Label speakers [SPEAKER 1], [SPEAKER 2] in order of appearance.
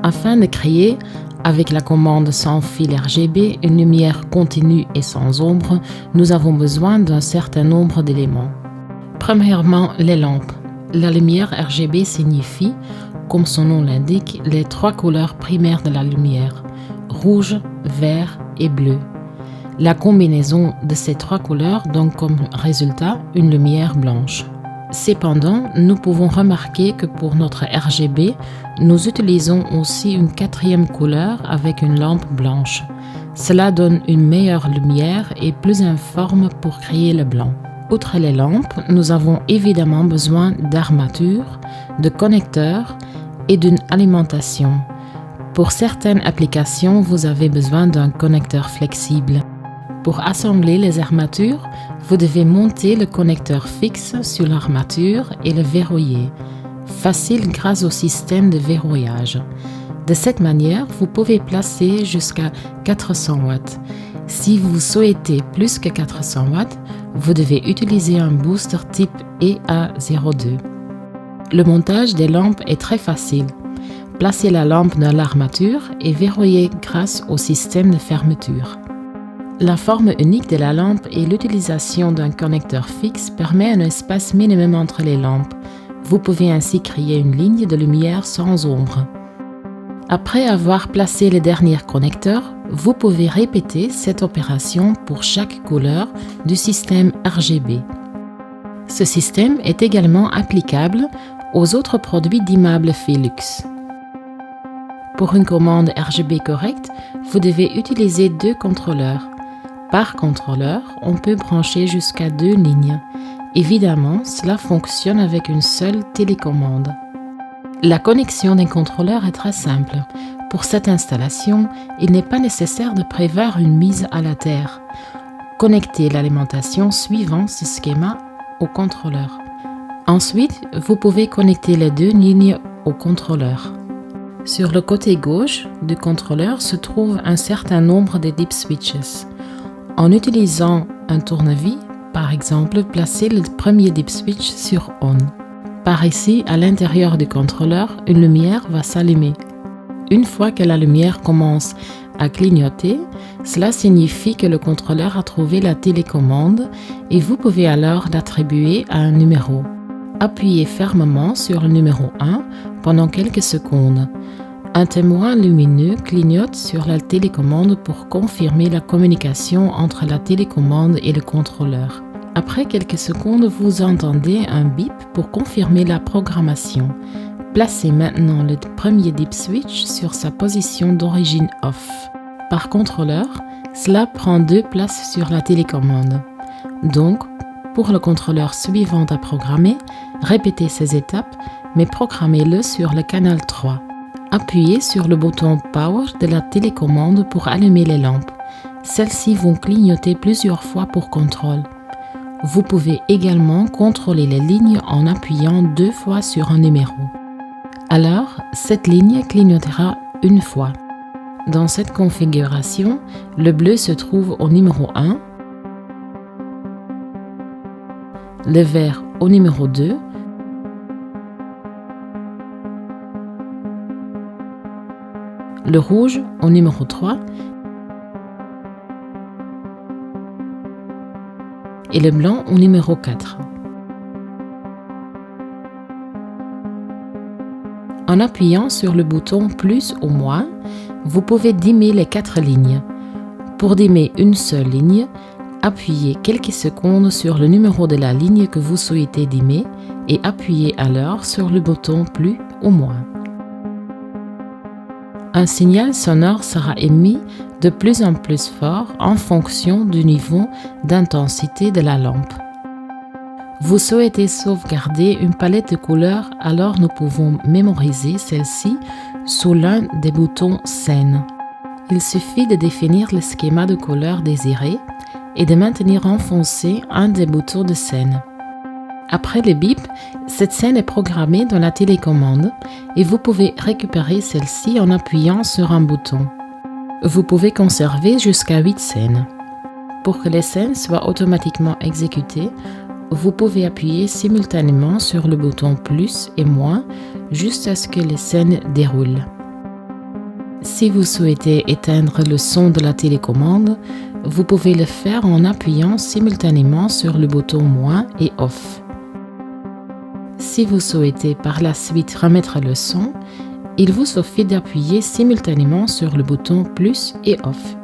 [SPEAKER 1] Afin de créer, avec la commande sans fil RGB, une lumière continue et sans ombre, nous avons besoin d'un certain nombre d'éléments. Premièrement, les lampes. La lumière RGB signifie, comme son nom l'indique, les 3 couleurs primaires de la lumière, rouge, vert et bleu. La combinaison de ces 3 couleurs donne comme résultat une lumière blanche. Cependant, nous pouvons remarquer que pour notre RGB, nous utilisons aussi une 4e couleur avec une lampe blanche. Cela donne une meilleure lumière et plus informe pour créer le blanc. Outre les lampes, nous avons évidemment besoin d'armatures, de connecteurs et d'une alimentation. Pour certaines applications, vous avez besoin d'un connecteur flexible. Pour assembler les armatures, vous devez monter le connecteur fixe sur l'armature et le verrouiller. Facile grâce au système de verrouillage. De cette manière, vous pouvez placer jusqu'à 400 watts. Si vous souhaitez plus que 400 watts, vous devez utiliser un booster type EA02. Le montage des lampes est très facile. Placez la lampe dans l'armature et verrouillez grâce au système de fermeture. La forme unique de la lampe et l'utilisation d'un connecteur fixe permet un espace minimum entre les lampes. Vous pouvez ainsi créer une ligne de lumière sans ombre. Après avoir placé le dernier connecteur, vous pouvez répéter cette opération pour chaque couleur du système RGB. Ce système est également applicable aux autres produits d'immeubles Philips. Pour une commande RGB correcte, vous devez utiliser 2 contrôleurs. Par contrôleur, on peut brancher jusqu'à 2 lignes. Évidemment, cela fonctionne avec une seule télécommande. La connexion des contrôleurs est très simple. Pour cette installation, il n'est pas nécessaire de prévoir une mise à la terre. Connectez l'alimentation suivant ce schéma au contrôleur. Ensuite, vous pouvez connecter les 2 lignes au contrôleur. Sur le côté gauche du contrôleur se trouve un certain nombre de dip switches. En utilisant un tournevis, par exemple, placez le premier dip switch sur On. Par ici, à l'intérieur du contrôleur, une lumière va s'allumer. Une fois que la lumière commence à clignoter, cela signifie que le contrôleur a trouvé la télécommande et vous pouvez alors l'attribuer à un numéro. Appuyez fermement sur le numéro 1 pendant quelques secondes. Un témoin lumineux clignote sur la télécommande pour confirmer la communication entre la télécommande et le contrôleur. Après quelques secondes, vous entendez un bip pour confirmer la programmation. Placez maintenant le premier dip switch sur sa position d'origine off. Par contrôleur, cela prend 2 places sur la télécommande. Donc, pour le contrôleur suivant à programmer, répétez ces étapes, mais programmez-le sur le canal 3. Appuyez sur le bouton Power de la télécommande pour allumer les lampes. Celles-ci vont clignoter plusieurs fois pour contrôle. Vous pouvez également contrôler les lignes en appuyant 2 fois sur un numéro. Alors, cette ligne clignotera une fois. Dans cette configuration, le bleu se trouve au numéro 1, le vert au numéro 2, le rouge au numéro 3 et le blanc au numéro 4. En appuyant sur le bouton plus ou moins, vous pouvez dimmer les 4 lignes. Pour dimmer une seule ligne, appuyez quelques secondes sur le numéro de la ligne que vous souhaitez dimmer et appuyez alors sur le bouton plus ou moins. Un signal sonore sera émis de plus en plus fort en fonction du niveau d'intensité de la lampe. Vous souhaitez sauvegarder une palette de couleurs, alors nous pouvons mémoriser celle-ci sous l'un des boutons Scène. Il suffit de définir le schéma de couleurs désiré et de maintenir enfoncé un des boutons de scène. Après le bip, cette scène est programmée dans la télécommande et vous pouvez récupérer celle-ci en appuyant sur un bouton. Vous pouvez conserver jusqu'à 8 scènes. Pour que les scènes soient automatiquement exécutées, vous pouvez appuyer simultanément sur le bouton plus et moins jusqu'à ce que les scènes déroulent. Si vous souhaitez éteindre le son de la télécommande, vous pouvez le faire en appuyant simultanément sur le bouton moins et off. Si vous souhaitez par la suite remettre le son, il vous suffit d'appuyer simultanément sur le bouton plus et off.